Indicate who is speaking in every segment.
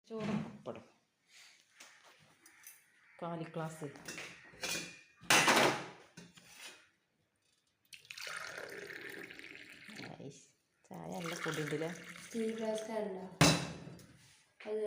Speaker 1: ചോറും പപ്പടും കാലി ക്ലാസ് ചായ നല്ല പൊടിയുണ്ടല്ലേ
Speaker 2: സ്റ്റീൽ ഗ്ലാസ് ഉണ്ടോ അത്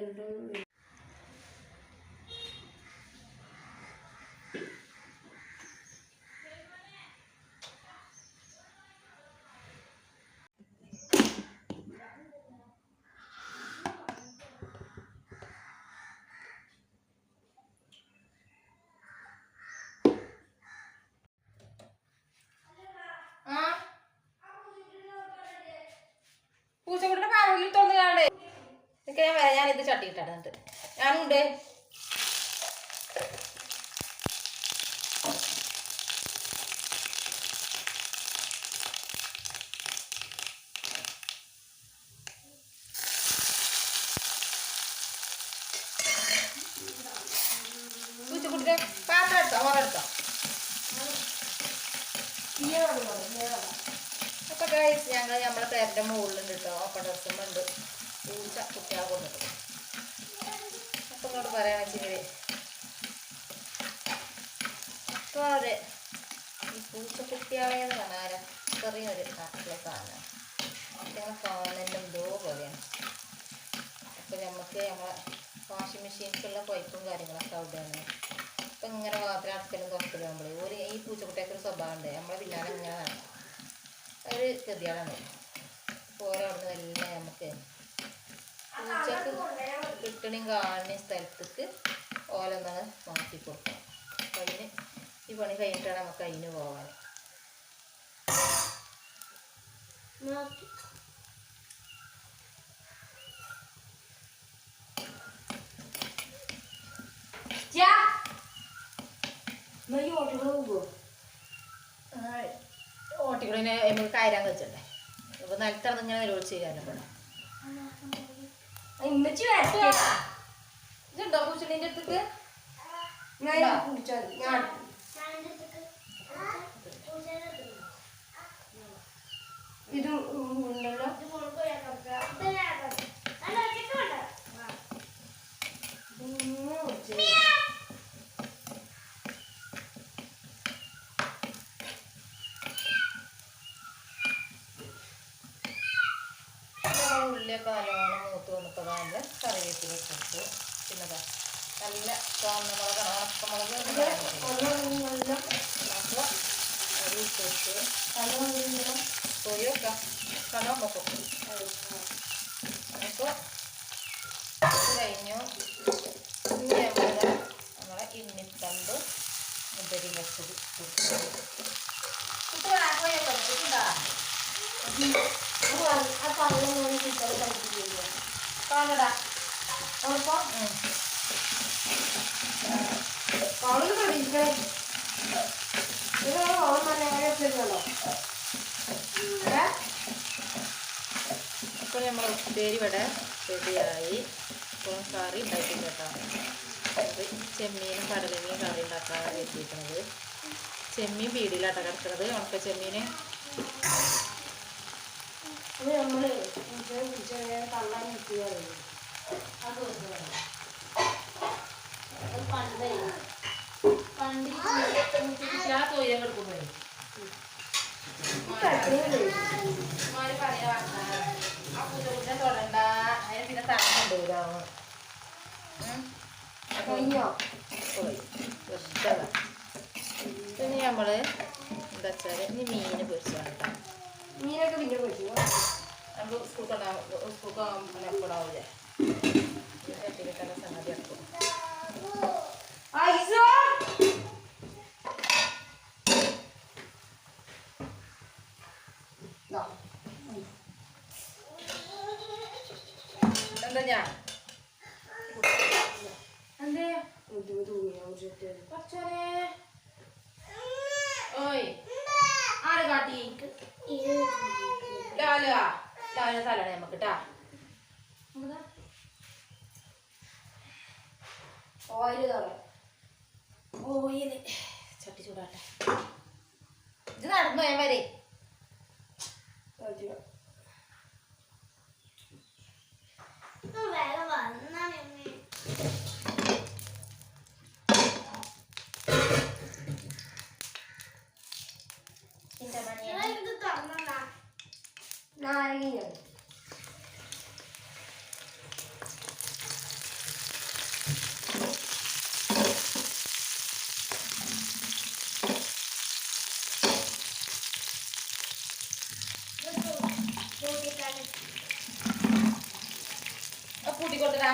Speaker 1: പൂച്ചക്കുട്ടിയുടെ പാവയിൽ തോന്നുകയാണ്ട് ഇതൊക്കെ ഞാൻ വരാം. ഞാനിത് ചട്ടിയിട്ടാണ് എന്നിട്ട് ഞാനുണ്ട് പൂച്ചക്കുട്ടിയുടെ പാത്രം എടുത്തോ ഓരെടുത്തോ. അപ്പൊ ഗൈസ് ഞങ്ങൾ നമ്മളെ പേരുടെ മുകളിലുണ്ട് കേട്ടോ. ഓപ്പൺ ഡ്രസ്സുമുണ്ട് പൂച്ച കുട്ടികളെ കൊണ്ടിട്ട്. അപ്പൊ ഇങ്ങോട്ട് പറയുകയാണെന്ന് വെച്ചാൽ ഈ പൂച്ച കുട്ടികളെന്ന് കാണാൻ ചെറിയൊരു നാട്ടിലെ സാധനം ഞങ്ങളെ കാണുന്നതിൻ്റെ എന്തോ പോലെയാണ്. അപ്പോൾ നമുക്ക് നമ്മളെ വാഷിംഗ് മെഷീൻക്കുള്ള പൈപ്പും കാര്യങ്ങളൊക്കെ അവിടെയാണ്. അപ്പം ഇങ്ങനെ മാത്രം അടക്കലും തുറക്കലും നമ്മൾ ഈ പൂച്ചക്കുട്ടിയൊക്കെ ഒരു സ്വഭാവം ഉണ്ട്. നമ്മളെ പിന്നാലെ ഇങ്ങനെ നടക്കും. ഒരു ഗതികളാണ്. ഓരോ അവിടെ നിന്ന് എല്ലാം നമുക്ക് പൂച്ചക്ക് കിട്ടണയും കാണുന്ന സ്ഥലത്തേക്ക് ഓരോന്നാണ് മാറ്റി കൊടുക്കണം. അപ്പം അതിന് ഈ പണി കഴിഞ്ഞിട്ടാണ് നമുക്ക് അതിന് പോകാൻ. ഓട്ടിക്കൂടെ നമുക്ക് കയറാൻ വെച്ചണ്ടേ. അപ്പൊ നിലത്തിറന്ന് ഇങ്ങനെ നിലവിളിച്ച് ചെയ്യാനും ഇവിടെ ഇതുണ്ടോ പൂച്ചണിന്റെ അടുത്തേക്ക്
Speaker 2: ഇത് ഉണ്ടല്ലോ.
Speaker 1: ഉള്ളിയൊക്കെ നല്ലോണം മൂത്ത് വന്നിട്ടതാകുമ്പോൾ കറിവേപ്പില ഇട്ടിട്ട് പിന്നെ നല്ല ചുവന്ന മുളകാണ് ഉണക്കമുളക് അരി ഇട്ടിട്ട് പോയി വെക്കാം കണോ വെക്കും. അപ്പോൾ ഇത് കഴിഞ്ഞു. ഇനി നമ്മളെ ഇന്നിത്തണ്ട് മുതിരി വെച്ചത് കാണടാ അപ്പോൾ നമ്മൾ ഉപ്പേരി ഇവിടെ റെഡിയായി. ഇപ്പോൾ കറി ഉണ്ടാക്കിയിട്ട് കേട്ടോ. അത് ചെമ്മീനും കടലമീൻ കറി ഉണ്ടാക്കാനാണ് വെച്ചിരിക്കുന്നത്. ചെമ്മീൻ പീടിയിലാട്ടോ കിടക്കുന്നത്. ഉണക്ക ചെമ്മീൻ
Speaker 2: നമ്മൾ കള്ളാൻ നിൽക്കുകയാണ്.
Speaker 1: തൊഴിലും എടുക്കുമ്പോഴേ പറയാ ആ പൂച്ചക്കുട്ടിനെ തൊടണ്ട. അതിന് പിന്നെ തണുണ്ടുണ്ടാവും. പിന്നെ നമ്മള് എന്താ വെച്ചാല് ഇനി മീന് പൊരിച്ചാണ് കേട്ടോ.
Speaker 2: മീനൊക്കെ പിന്നെ പൊരിച്ചു
Speaker 1: നമ്മൾ സ്കൂൾക്ക് എപ്പോഴാവില്ലേ ചട്ടിയിലിട്ടുള്ള സംഗതി എടുക്കും. എന്താ ഞാൻ എന്തേ ഓയ് ആര് കാട്ടി ലാലുവാ ലാലിനെ തലണേ നമുക്ക് കേട്ടാ. ഓയില് ചട്ടി ചൂടാട്ടെ. ഇത് നടന്നു ഞാൻ വരെ
Speaker 2: വേറെ വന്നാ നാരങ്ങ
Speaker 1: കൂട്ടിക്കൊടുത്തടാ.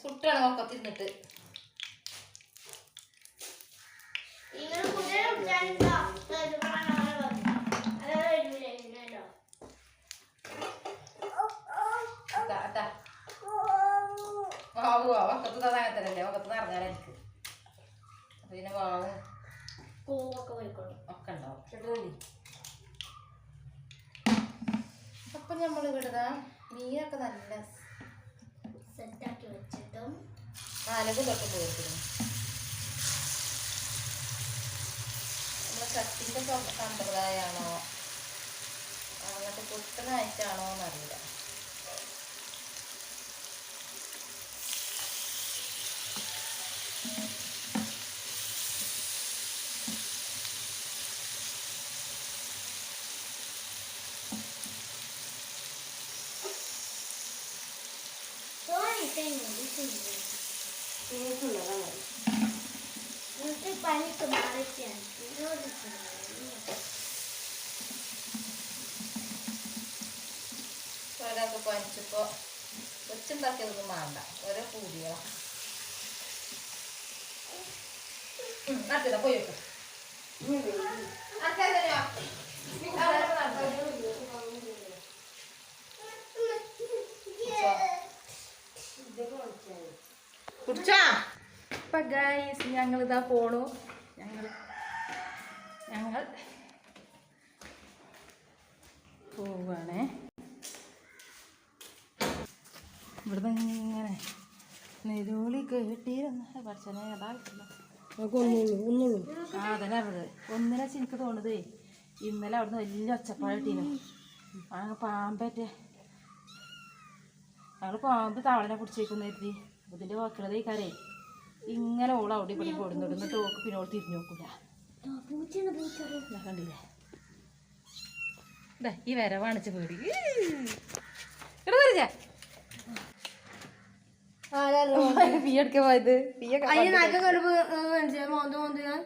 Speaker 1: സുട്ടാണ് ഒക്കത്തിരുന്നിട്ട്. വാവുക ഒക്കത്ത് അങ്ങനത്തല്ലേ, ഒക്കത്ത് നിറഞ്ഞാൽ എനിക്ക് പിന്നെ വാവും ഒക്കെ ഉണ്ടാവും. അപ്പം നമ്മൾ ഇവിടുന്ന മീനൊക്കെ നല്ല സെറ്റാക്കി വെച്ചിട്ടും നാലത് തൊട്ട് പോയിരുന്നു. നമ്മുടെ ചട്ടിൻ്റെ സമ്പ്രദായമാണോ അങ്ങനത്തെ പുത്തനായിട്ടാണോ എന്നറിയില്ല. ഒരാൾക്ക് പനിച്ചപ്പോൾ വെച്ചുണ്ടാക്കിയതൊന്നും വേണ്ട, ഓരോ പൂരികളാണ്. അടുത്തതാ പോയി വെക്കും. കുടിച്ചാ ഇപ്പം ഗൈസ് ഞങ്ങളിതാ പോണു. ഞങ്ങൾ പോവാണേ. ഇവിടുന്ന് ഇങ്ങനെ നെരുളി കേട്ടിരുന്ന പഠിച്ചനെ അതായിട്ടില്ല. അതന്നെ അവിടെ ഒന്നിനെ എനിക്ക് തോന്നുന്നതേ ഇന്നലെ അവിടുന്ന് വലിയ ഒച്ചപ്പാടിട്ടീനു. അങ്ങ് പാമ്പേറ്റെ ഞങ്ങൾ പാമ്പ് തവളനെ പിടിച്ചേക്കുന്ന കരുതി. അപ്പം ഇതിൻ്റെ വാക്കുള്ളതേ കരേ ഇങ്ങനെ ഓൾ അവിടെ ഇവിടെ കൊടുന്നിടുന്ന ടോക്ക് പിന്നെ ഓൾ തിരിഞ്ഞു നോക്കൂല. കണ്ടില്ലേ ഇതാ ഈ വരവാണിച്ച് പേടി. ഇവിടെ വരിക പീ എടുക്കാൻ പോയത്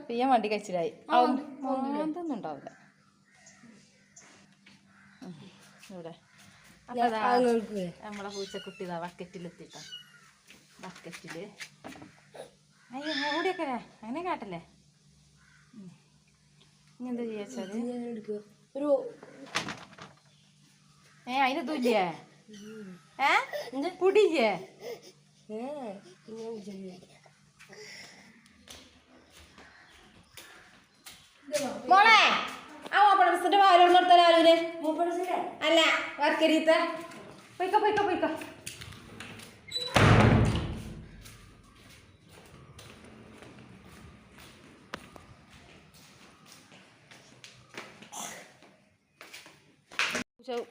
Speaker 1: പീയ വണ്ടി കഴിച്ചിലായി. ഒന്നും ഉണ്ടാവില്ല ഇവിടെ. നമ്മളെ പൂച്ചക്കുട്ടി ഇതാ ബക്കറ്റിലെത്തിട്ടാ. ബക്കറ്റില് അയ്യോ ഓടിയൊക്കെ അങ്ങനെ കാട്ടല്ലേ. ഇനി എന്താ ചെയ്യാച്ചാല് അതിനൊന്നുമില്ലേ പൊടിയില്ലേ മോളെ ആ ഓപ്പണസിന്റെ പാലോട് നിർത്താൻ ആലൂര് അല്ല വർക്കരിത്ത പോയിക്കോ പോയിക്കോ പോയിക്കോ.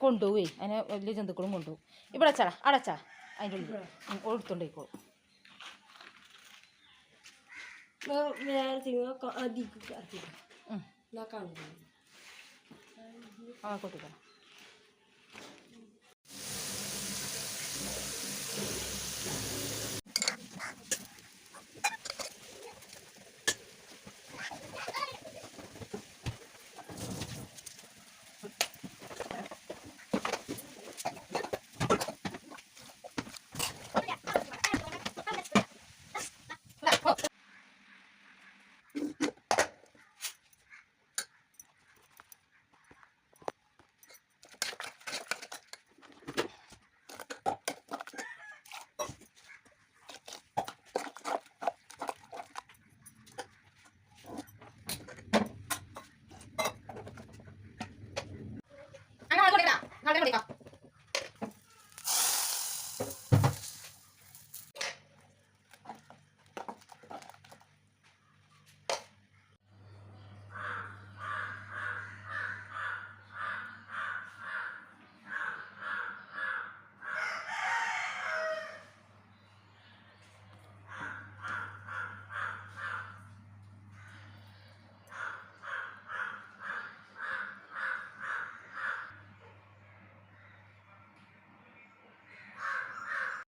Speaker 1: കൊണ്ടുപോയി അതിനെ വലിയ ജന്തുക്കളും കൊണ്ടുപോകും. ഇവിടെ അച്ചാടാ അടച്ചാ അതിൻ്റെ ഉള്ളിൽ എടുത്തോണ്ടേക്കോളും. ആ കൊട്ടിക്കോ.